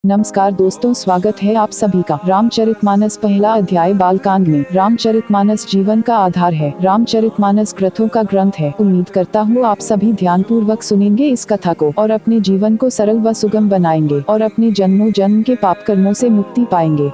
नमस्कार दोस्तों, स्वागत है आप सभी का रामचरितमानस पहला अध्याय बालकांड में। रामचरितमानस जीवन का आधार है। रामचरितमानस ग्रंथों का ग्रंथ है। उम्मीद करता हूँ आप सभी ध्यानपूर्वक सुनेंगे इस कथा को और अपने जीवन को सरल व सुगम बनाएंगे और अपने जन्मों जन्म के पाप कर्मों से मुक्ति पाएंगे।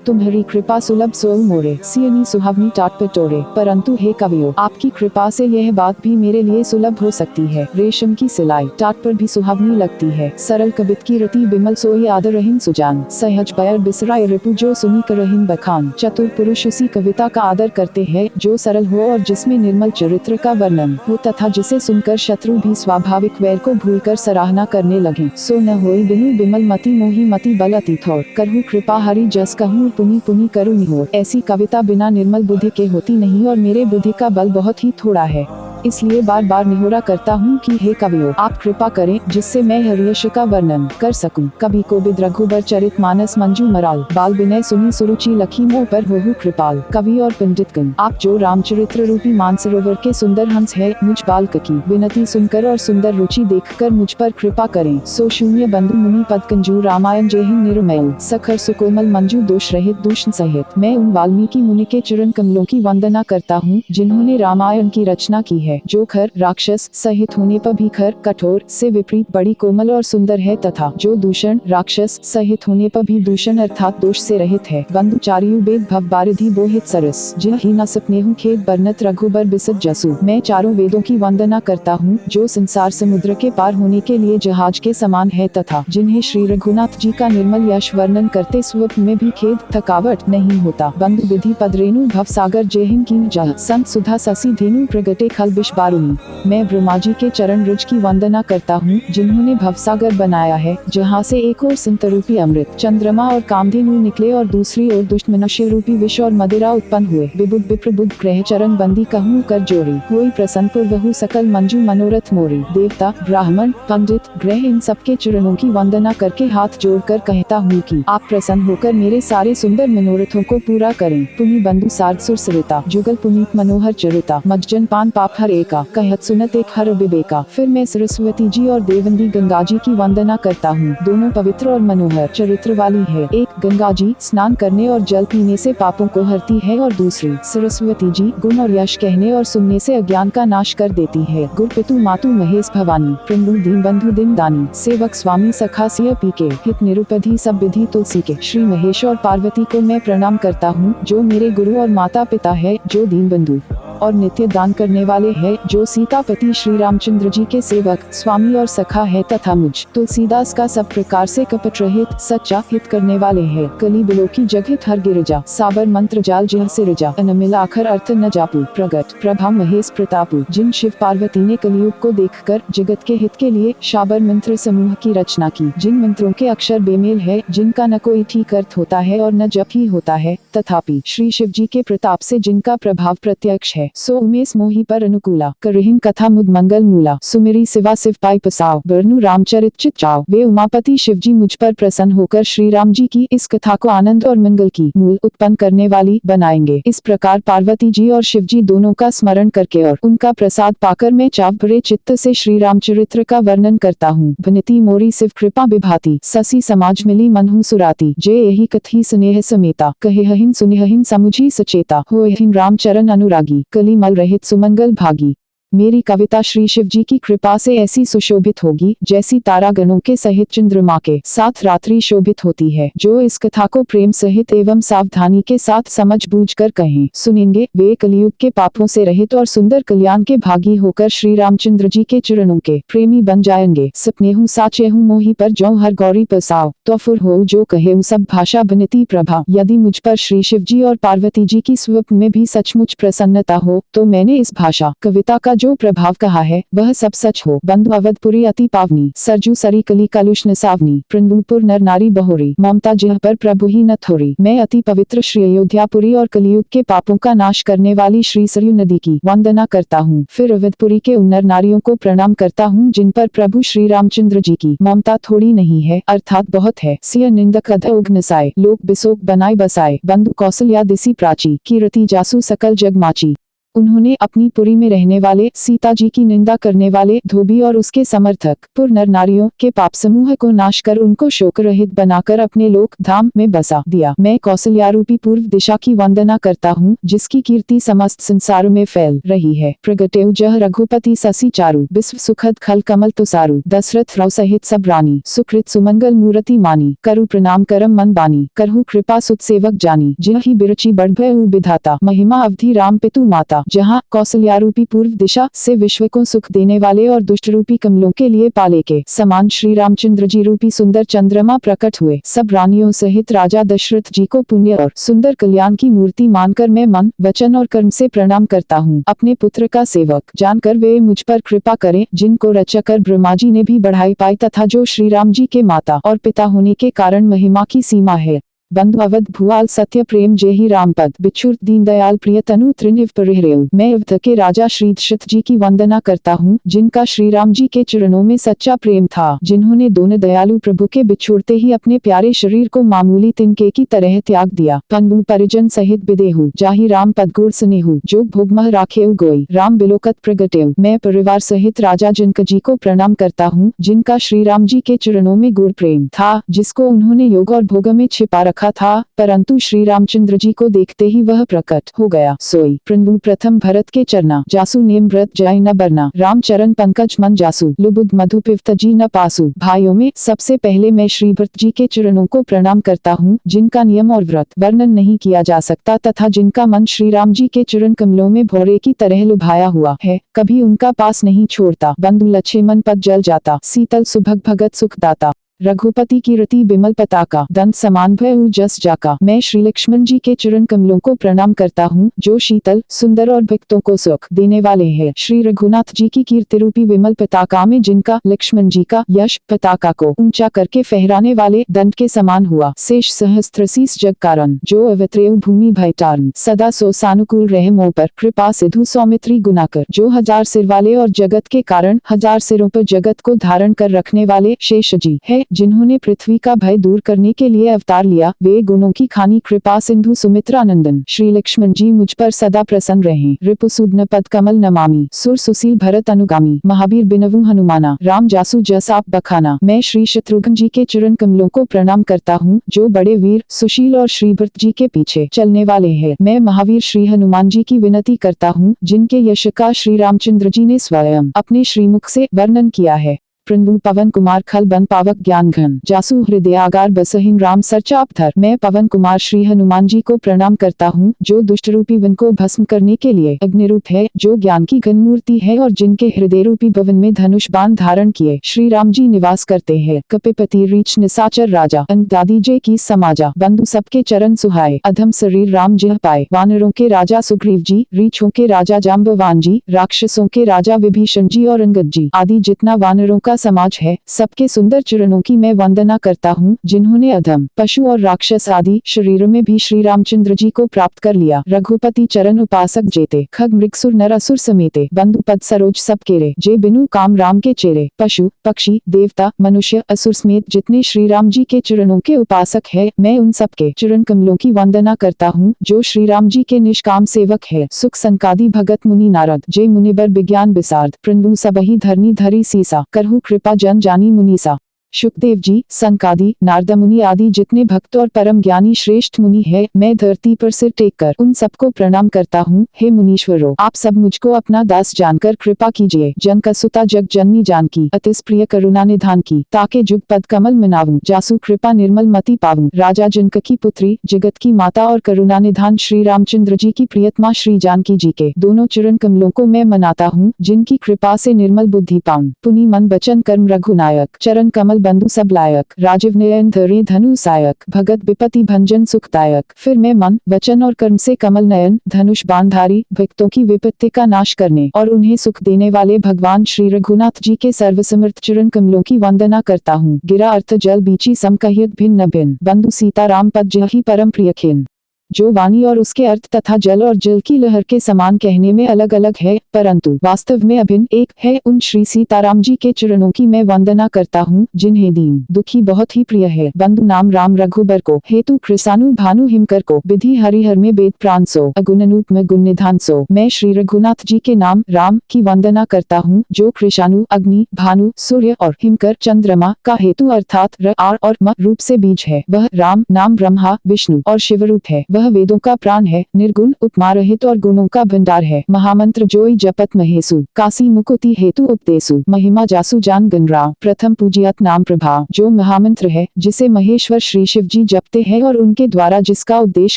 तुम्हारी कृपा सुलभ सोल मोरे, सियनी सुहावनी टाट पे टोरे। परंतु हे कवियों, आपकी कृपा से यह बात भी मेरे लिए सुलभ हो सकती है। रेशम की सिलाई टाट पर भी सुहावनी लगती है। सरल कवित की रति बिमल सोई आदर रहीन सुजान। सहज पैर बिसराए रिपु जो सुनी कर रहीन बखान। चतुर पुरुष उसी कविता का आदर करते हैं जो सरल हो और जिसमें निर्मल चरित्र का वर्णन हो तथा जिसे सुनकर शत्रु भी स्वाभाविक वैर को भूलकर सराहना करने लगे। सो न होई बिनु बिमल मति मोही मति बल अति थोर। करहु कृपा हरि जस कहूँ पुनि पुनि करू निहोर। ऐसी कविता बिना निर्मल बुद्धि के होती नहीं और मेरे बुद्धि का बल बहुत ही थोड़ा है, इसलिए बार बार निहोरा करता हूँ कि हे कवियों, आप कृपा करें जिससे मैं हरियश का वर्णन कर सकूं। कवि कोविद रघुबर चरित मानस मंजू मराल। बाल विनय सुनी सुरुचि लखी मोह पर होहु कृपाल। कवि और पंडित गण, आप जो रामचरित्र रूपी मानसरोवर के सुंदर हंस है, मुझ बालक की विनती सुनकर और सुंदर रुचि देखकर मुझ पर कृपा करें। सो शून्य बंधु मुनि पद कंजू रामायण जेहिं निरमय। सखर सुकोमल मंजू दोष रहित दूषण सहित। मैं उन वाल्मीकि मुनि के चरण कमलों की वंदना करता हूँ जिन्होंने रामायण की रचना की है, जो खर राक्षस सहित होने पर भी खर कठोर से विपरीत बड़ी कोमल और सुंदर है तथा जो दूषण राक्षस सहित होने पर भी दूषण अर्थात दोष से रहित है। बंधु चारियु वेद भव बारिधि बोहित सरस। जिन ही न सपनेहु खेत बरनत रघुबर बिसत जसु। मैं चारों वेदों की वंदना करता हूँ जो संसार समुद्र के पार होने के लिए जहाज के समान है तथा जिन्हें श्री रघुनाथ जी का निर्मल यश वर्णन करते स्वप्न में भी खेद थकावट नहीं होता। बंधु विधि पद रेणु भव सागर जेहिं कीन जह। संत सुधा ससी धेनु प्रगटे खल बारूनी। मैं ब्रह्मा जी के चरण रुज की वंदना करता हूँ जिन्होंने भवसागर बनाया है, जहाँ से एक ओर सिंत रूपी अमृत चंद्रमा और कामधेनु निकले और दूसरी ओर दुष्ट मनुष्य रूपी विष और मदिरा उत्पन्न हुए। विबुध विप्रबुद्ध ग्रह चरण बंदी कहूँ कर जोड़ी। हुई प्रसन्न पुरवहु सकल मंजू मनोरथ मोरी। देवता ब्राह्मण पंडित ग्रह इन सबके चरणों की वंदना करके हाथ जोड़कर कहता हूँ कि आप प्रसन्न होकर मेरे सारे सुंदर मनोरथों को पूरा करें। पुनि बंधु सार्ध सुर सरिता जुगल पुनीत मनोहर चरिता। मज्जन पान पाप हर एका कहत सुनत एक हर विवेका। फिर मैं सरस्वती जी और देवंदी गंगा जी की वंदना करता हूँ। दोनों पवित्र और मनोहर चरित्र वाली है। एक गंगा जी स्नान करने और जल पीने से पापों को हरती है और दूसरी सरस्वती जी गुण और यश कहने और सुनने से अज्ञान का नाश कर देती है। गुरु पितु मातु महेश भवानी प्रभु दीन बंधु दिन दानी। सेवक स्वामी सखा सिय पीके हित निरुपधि सब विधि तुलसी के। श्री महेश और पार्वती को मैं प्रणाम करता हूँ जो मेरे गुरु और माता पिता है, जो दीन बंधु और नित्य दान करने वाले हैं, जो सीतापति श्री रामचंद्र जी के सेवक स्वामी और सखा है तथा मुझ तुलसीदास का सब प्रकार से कपट रहित सच्चा हित करने वाले हैं। कली बिलो की जगहित हर गिरिजा साबर मंत्र जाल जिह सिरजा। अनमिल आखर अर्थ न जापू प्रगट प्रभा महेश प्रतापू। जिन शिव पार्वती ने कलियुग को देखकर जगत के हित के लिए शाबर मंत्र समूह की रचना की, जिन मंत्रों के अक्षर बेमेल है, जिनका न कोई ठीक अर्थ होता है और न जप ही होता है, तथापि श्री शिव जी के प्रताप से जिनका प्रभाव प्रत्यक्ष है, सो उमेश मोही पर अनुकूला। करहिन कथा मुद मंगल मूला। सुमिरी सिवा सिव पाई पसाव वर्णु रामचरित चित चाव। वे उमापति शिव जी मुझ पर प्रसन्न होकर श्री राम जी की इस कथा को आनंद और मंगल की मूल उत्पन्न करने वाली बनाएंगे। इस प्रकार पार्वती जी और शिव जी दोनों का स्मरण करके और उनका प्रसाद पाकर मैं चाव भरे चित्त से श्री रामचरित्र का वर्णन करता हूँ। भनिति मोरी सिव कृपा विभाती ससी समाज मिली मनहु सुराती। जे यही कथी स्नेह समेता कहे हहिन सुनिहहिन समुझी सचेता। होहिन रामचरण अनुरागी कली मल रहित सुमंगल भागी। मेरी कविता श्री शिव जी की कृपा से ऐसी सुशोभित होगी जैसी तारागणों के सहित चंद्रमा के साथ रात्रि शोभित होती है। जो इस कथा को प्रेम सहित एवं सावधानी के साथ समझ बूझ कर कहें सुनेंगे, वे कलियुग के पापों से रहित और सुंदर कल्याण के भागी होकर श्री रामचंद्र जी के चरणों के प्रेमी बन जाएंगे। सपनेहु साचेहु मोही पर जौ हर गौरी पसाव। तो फुर हो जो कहे सब भाषा बनती प्रभा। यदि मुझ पर श्री शिव जी और पार्वती जी की स्वप्न में भी सचमुच प्रसन्नता हो तो मैंने इस भाषा कविता का जो प्रभाव कहा है वह सब सच हो। बंधु अवधपुरी अति पावनी सरजू सरी कली कलुष न सावनी। प्रभुपुर नर नारी बहोरी ममता जिह पर प्रभु ही न थोरी। मैं अति पवित्र श्री अयोध्यापुरी और कलियुग के पापों का नाश करने वाली श्री सरयू नदी की वंदना करता हूँ। फिर अवधपुरी के उन नर नारियों को प्रणाम करता हूँ जिन पर प्रभु श्री रामचंद्र जी की ममता थोड़ी नहीं है अर्थात बहुत है। सिय निंदक अध उग नसाए लोक बिसोक बनाए बसाए। बंधु कौशल्या दिसी प्राची कीर्ति जासु सकल जग माची। उन्होंने अपनी पुरी में रहने वाले सीता जी की निंदा करने वाले धोबी और उसके समर्थक पुर नर नारियों के पाप समूह को नाश कर उनको शोक रहित बनाकर अपने लोक धाम में बसा दिया। मैं कौशल्यारूपी पूर्व दिशा की वंदना करता हूँ, जिसकी कीर्ति समस्त संसार में फैल रही है। प्रगटेउ जह रघुपति ससी चारु, विश्व सुखद खल कमल तुसारु, दशरथ राव सहित सब रानी, सुकृत सुमंगल मूर्ति मानी, करु प्रणाम करम मन बानी, करहु कृपा सुत सेवक जानी, जिहि बिरची बढ़भयउ विधाता, महिमा अवधि राम पितु माता। जहाँ कौशल्यारूपी पूर्व दिशा से विश्व को सुख देने वाले और दुष्ट रूपी कमलों के लिए पाले के समान श्री रामचंद्र जी रूपी सुंदर चंद्रमा प्रकट हुए, सब रानियों सहित राजा दशरथ जी को पुण्य और सुंदर कल्याण की मूर्ति मानकर मैं मन, वचन और कर्म से प्रणाम करता हूँ। अपने पुत्र का सेवक जानकर वे मुझ पर कृपा करें, जिनको रचकर ब्रह्मा जी ने भी बढ़ाई पाई, तथा जो श्री राम जी के माता और पिता होने के कारण महिमा की सीमा है। बंधु अवध भुआल सत्य प्रेम जेहि रामपद, बिच्छुर दीन दयाल प्रिय तनु त्रिनिव परिहरेउ। मैं अवध के राजा श्री दशरथ जी की वंदना करता हूँ, जिनका श्री राम जी के चरणों में सच्चा प्रेम था, जिन्होंने दोनों दयालु प्रभु के बिछुड़ते ही अपने प्यारे शरीर को मामूली तिनके की तरह त्याग दिया। पन्नु परिजन सहित बिदेहु, जाहि राम पद गुर स्नेहु, जोग भोगमह राखेउ गोई, राम बिलोकत प्रगटेउ। मैं परिवार सहित राजा जनक जी को प्रणाम करता हूँ, जिनका श्री राम जी के चरणों में गुर प्रेम था, जिसको उन्होंने योग और भोग में छिपा रखा था, परंतु श्री रामचंद्र जी को देखते ही वह प्रकट हो गया। सोई प्रभु प्रथम भरत के चरना, जासु नेम व्रत जय न बरना, राम चरण पंकज मन जासु, लुबुद मधु पिफ्त जी न पासु। भाइयों में सबसे पहले मैं श्री भरत जी के चरणों को प्रणाम करता हूँ, जिनका नियम और व्रत वर्णन नहीं किया जा सकता, तथा जिनका मन श्री राम जी के चरण कमलों में भौरे की तरह लुभाया हुआ है, कभी उनका पास नहीं छोड़ता। बंधु लच्छे मन पद जल जाता, शीतल सुभग भगत सुखदाता, रघुपति की रति बिमल पताका, दंत समान भयउ जस जाका। मैं श्री लक्ष्मण जी के चरण कमलों को प्रणाम करता हूँ, जो शीतल सुंदर और भक्तों को सुख देने वाले हैं। श्री रघुनाथ जी की कीर्ति रूपी विमल पताका में जिनका लक्ष्मण जी का यश पताका को ऊंचा करके फहराने वाले दंड के समान हुआ। शेष सहस्त्रशीष जग कारण, जो अवत्रेय भूमि भयटारण, सदा सो सानुकूल रहे मोह पर, कृपा सिधु सौमित्री गुनाकर। जो हजार सिर वाले और जगत के कारण हजार सिरों पर जगत को धारण कर रखने वाले शेष जी है, जिन्होंने पृथ्वी का भय दूर करने के लिए अवतार लिया। वे गुणों की खानी कृपा सिंधु सुमित्रा नंदन, श्री लक्ष्मण जी मुझ पर सदा प्रसन्न रहें। रिपुसूदन पद कमल नमामि, सुर सुशील भरत अनुगामी, महावीर बिनवु हनुमाना, राम जासु जस आप बखाना। मैं श्री शत्रुघ्न जी के चरण कमलों को प्रणाम करता हूँ, जो बड़े वीर सुशील और श्री भरत जी के पीछे चलने वाले हैं। मैं महावीर श्री हनुमान जी की विनती करता हूँ, जिनके यश का श्री रामचंद्र जी ने स्वयं अपने श्रीमुख से वर्णन किया है। प्रभु पवन कुमार खल बन पावक ज्ञान घन, जासु हृदय आगार बसहीन राम सरचाप धर। मैं पवन कुमार श्री हनुमान जी को प्रणाम करता हूँ, जो दुष्ट रूपी वन को भस्म करने के लिए अग्नि रूप है, जो ज्ञान की घन मूर्ति है और जिनके हृदय रूपी भवन में धनुष बाण धारण किए श्री राम जी निवास करते हैं। कपिपति रीछ निसाचर राजा, अंग दादी जय की समाजा, बंधु सबके चरण सुहाए, अधम शरीर राम जिह पाए। वानरों के राजा सुग्रीव जी, रीछों के राजा जाम्बवान जी, राक्षसों के राजा विभीषण जी और अंगद जी आदि जितना वानरों का समाज है, सबके सुंदर चरणों की मैं वंदना करता हूँ, जिन्होंने अधम पशु और राक्षस आदि शरीर में भी श्री रामचंद्र जी को प्राप्त कर लिया। रघुपति चरण उपासक जेते, खग मृगसुर नर असुर समेते, बंधु पद सरोज सब केरे, जे बिनु काम राम के चेरे। पशु पक्षी देवता मनुष्य असुर समेत जितने श्री राम जी के चरणों के उपासक है, मैं उन सबके चरण कमलों की वंदना करता हूँ, जो श्री राम जी के निष्काम सेवक है। सुख संकादि भगत मुनि नारद, जे मुनिबर विज्ञान विसारद, प्रभु सबहि धरनी धरी सीसा, करहु कृपा जन जानी मुनीसा। शुकदेव जी, संकादि, नारद मुनि आदि जितने भक्त और परम ज्ञानी श्रेष्ठ मुनि है, मैं धरती पर सिर टेक कर उन सबको प्रणाम करता हूँ। हे मुनीश्वरों, आप सब मुझको अपना दास जानकर कृपा कीजिए। जनकसुता जग जननी जानकी, अतिस प्रिय करुणा निधान की, ताके जुग पद कमल मनाऊं, जासु कृपा निर्मल मति पाऊं। राजा जनक की पुत्री, जगत की माता और करुणा निधान श्री रामचंद्र जी की प्रियतमा श्री जानकी जी के दोनों चरण कमलों को मैं मनाता हूँ, जिनकी कृपा से निर्मल बुद्धि पाऊं। पुनि मन वचन कर्म रघुनायक, चरण कमल बंधु सब लायक, राजीव नयन धरे धनु सायक, भगत विपति भंजन सुखदायक। फिर मैं मन वचन और कर्म से कमल नयन धनुष बाणधारी भक्तों की विपत्ति का नाश करने और उन्हें सुख देने वाले भगवान श्री रघुनाथ जी के सर्वसमर्थ चरण कमलों की वंदना करता हूँ। गिरा अर्थ जल बीची सम कहियत भिन्न भिन्न, बंधु सीता राम पद जहि परम प्रिय खिन। जो वाणी और उसके अर्थ तथा जल और जल की लहर के समान कहने में अलग अलग है, परंतु वास्तव में अभिन्न एक है। उन श्री सीताराम जी के चरणों की मैं वंदना करता हूँ, जिन्हें दीन दुखी बहुत ही प्रिय है। बंधु नाम राम रघुबर को, हेतु कृसानु भानु हिमकर को, विधि हरिहर में वेद प्राण सो, अगुण अनूप में गुण निधान सो। मैं श्री रघुनाथ जी के नाम राम की वंदना करता हूँ, जो कृषानु अग्नि, भानु सूर्य और हिमकर चंद्रमा का हेतु अर्थात र, आर और म रूप से बीज है। वह राम नाम ब्रह्मा विष्णु और शिव रूप है। वह वेदों का प्राण है, निर्गुण उपमा रहित और गुणों का भंडार है। महामंत्र जोई जपत महेसु, काशी मुकुति हेतु उपदेसु, महिमा जासु जान गणराव। प्रथम पूजियत नाम प्रभाव, जो महामंत्र है, जिसे महेश्वर श्री शिव जी जपते हैं और उनके द्वारा जिसका उपदेश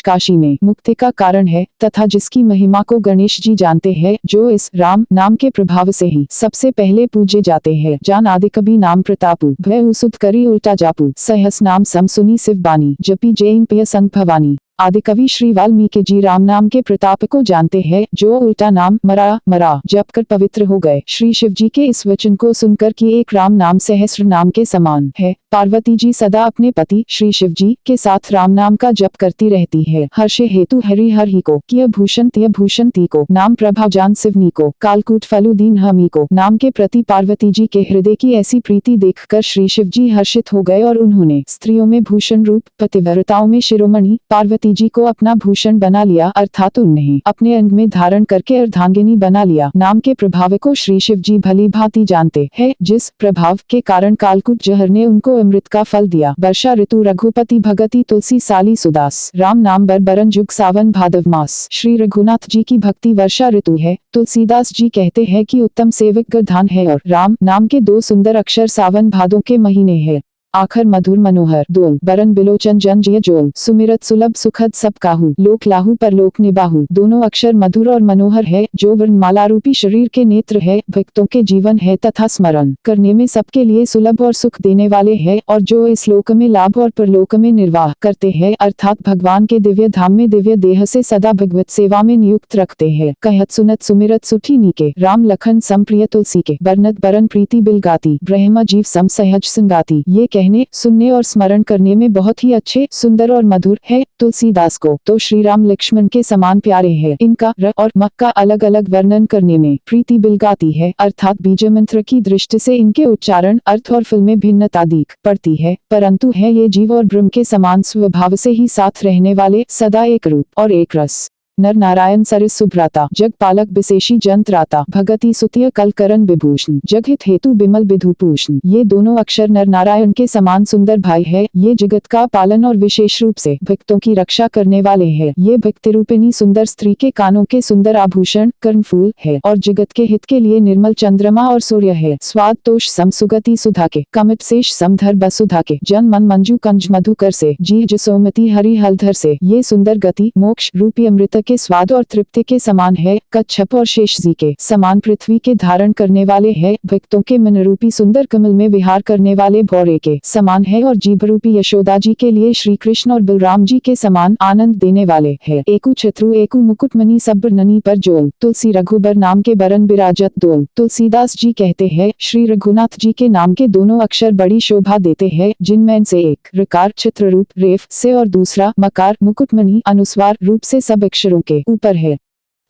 काशी में मुक्ति का कारण है, तथा जिसकी महिमा को गणेश जी जानते हैं, जो इस राम नाम के प्रभाव से ही सबसे पहले पूजे जाते हैं। जान आदि कभी नाम प्रतापु, भय उसुत करी उल्टा जापू, सहस नाम सम सुनी शिव बानी, जपी जैन पिय संग भवानी। आदि कवि श्री वाल्मीकि जी राम नाम के प्रताप को जानते हैं, जो उल्टा नाम मरा जप कर पवित्र हो गए। श्री शिव जी के इस वचन को सुनकर कि एक राम नाम सहस्र नाम के समान है, पार्वती जी सदा अपने पति श्री शिव जी के साथ राम नाम का जप करती रहती है। हर्षे हेतु हरि हर ही को, किय भूषण तिय भूषण ती को, नाम प्रभा जान शिवनी को, कालकूट फलु दीन हमी को। नाम के प्रति पार्वती जी के हृदय की ऐसी प्रीति देखकर श्री शिव जी हर्षित हो गए और उन्होंने स्त्रियों में भूषण रूप, पतिव्रताओं में शिरोमणि पार्वती जी को अपना भूषण बना लिया, अर्थात उन्हें अपने अंग में धारण करके अर्धांगिनी बना लिया। नाम के प्रभाव को श्री शिव जी भली भांति जानते हैं, जिस प्रभाव के कारण कालकूट जहर ने उनको अमृत का फल दिया। वर्षा ऋतु रघुपति भगति तुलसी साली सुदास, राम नाम बरबरन जुग सावन भादव मास। श्री रघुनाथ जी की भक्ति वर्षा ऋतु है। तुलसीदास जी कहते हैं कि उत्तम सेवक गधान है और राम नाम के दो सुंदर अक्षर सावन भादों के महीने हैं। आखर मधुर मनोहर दोल, बरन बिलोचन जन जिय जोल, सुमिरत सुलभ सुखद सब काहू, लोक लाहू पर लोक निबाहू। दोनों अक्षर मधुर और मनोहर है, जो वर्णमाला रूपी शरीर के नेत्र है, भक्तों के जीवन है तथा स्मरण करने में सबके लिए सुलभ और सुख देने वाले है, और जो इस लोक में लाभ और परलोक में निर्वाह करते हैं, अर्थात भगवान के दिव्य धाम में दिव्य देह से सदा भगवत सेवा में नियुक्त रखते हैं। कहत सुनत सुमिरत सुठी नीके, राम लखन सम प्रिय तुलसी के, बरनत बरन प्रीति बिलगाती, ब्रह्मा जीव सम सहज संगाती। ये कहने सुनने और स्मरण करने में बहुत ही अच्छे, सुंदर और मधुर है। तुलसीदास को तो श्री राम लक्ष्मण के समान प्यारे हैं। इनका र और म का अलग अलग वर्णन करने में प्रीति बिलगाती है, अर्थात बीज मंत्र की दृष्टि से इनके उच्चारण, अर्थ और फल में भिन्नता दिख पड़ती है, परंतु है ये जीव और ब्रह्म के समान स्वभाव से ही साथ रहने वाले, सदा एक रूप और एक रस। नर नारायण सरिस सुभ्राता, जग पालक विशेषी जंत्राता, भगति सुतिय कलकरण विभूषण, जगहित हेतु बिमल विधुभूषण। ये दोनों अक्षर नर नारायण के समान सुंदर भाई है। ये जगत का पालन और विशेष रूप से भक्तों की रक्षा करने वाले हैं। ये भक्ति रूपिणी सुंदर स्त्री के कानों के सुंदर आभूषण कर्णफूल है, और जगत के हित के लिए निर्मल चंद्रमा और सूर्य है। स्वाद तोष सम सुगति सुधा के, कमित शेष समधर बसुधा के, जन मन मंजू कंज मधुकर से, जी जसोमति हरि हलधर से। ये सुंदर गति मोक्ष रूपी अमृत के स्वाद और तृप्ति के समान है। कच्छप और शेष जी के समान पृथ्वी के धारण करने वाले है। भक्तों के मन रूपी सुंदर कमल में विहार करने वाले भौरे के समान है, और जीभ रूपी यशोदा जी के लिए श्री कृष्ण और बलराम जी के समान आनंद देने वाले है। एकु छत्रु एकु मुकुटमणि सब ननी पर जोल, तुलसी रघुबर नाम के बरन बिराजत दोल। तुलसीदास जी कहते हैं, श्री रघुनाथ जी के नाम के दोनों अक्षर बड़ी शोभा देते हैं, जिनमें से एक ऋकार छत्र रूप रेफ से और दूसरा मकार मुकुटमणि अनुस्वार रूप से सब अक्षरों के ऊपर है।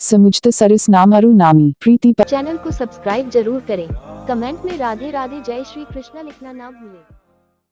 समुझत सरिस नाम अरु नामी प्रीति। चैनल को सब्सक्राइब जरूर करें, कमेंट में राधे राधे जय श्री कृष्ण लिखना ना भूलें।